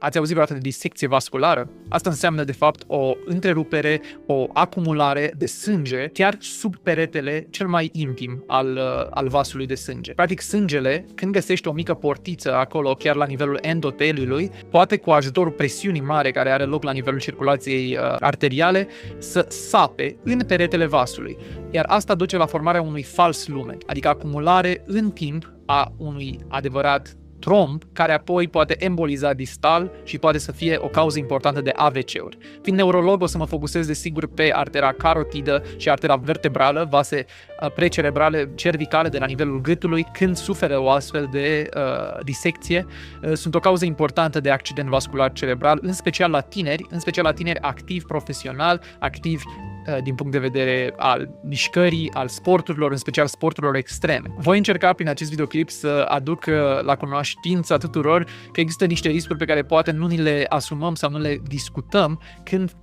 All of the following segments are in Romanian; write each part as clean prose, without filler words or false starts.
Ați auzit vreodată de disecție vasculară? Asta înseamnă, de fapt, o întrerupere, o acumulare de sânge chiar sub peretele cel mai intim al vasului de sânge. Practic, sângele, când găsește o mică portiță acolo, chiar la nivelul endoteliului, poate cu ajutorul presiunii mari care are loc la nivelul circulației arteriale să sape în peretele vasului. Iar asta duce la formarea unui fals lumen, adică acumulare în timp a unui adevărat tromb, care apoi poate emboliza distal și poate să fie o cauză importantă de AVC-uri. Fiind neurolog, o să mă focusez desigur pe artera carotidă și artera vertebrală, vase precerebrale cervicale de la nivelul gâtului, când suferă o astfel de disecție. Sunt o cauză importantă de accident vascular cerebral, în special la tineri activi profesional, activi din punct de vedere al mișcării, al sporturilor, în special sporturilor extreme. Voi încerca prin acest videoclip să aduc la cunoștința tuturor că există niște riscuri pe care poate nu ni le asumăm sau nu le discutăm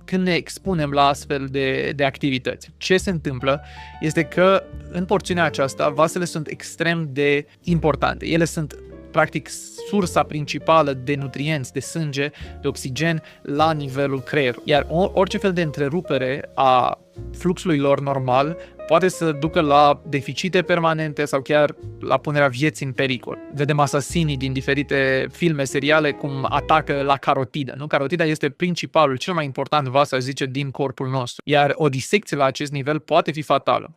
când ne expunem la astfel de activități. Ce se întâmplă este că în porțiunea aceasta vasele sunt extrem de importante. Ele sunt practic sursa principală de nutrienți, de sânge, de oxigen la nivelul creierului. Iar orice fel de întrerupere a fluxului lor normal poate să ducă la deficite permanente sau chiar la punerea vieții în pericol. Vedem asasinii din diferite filme, seriale, cum atacă la carotidă. Nu? Carotida este principalul, cel mai important vas, aș zice, din corpul nostru. Iar o disecție la acest nivel poate fi fatală.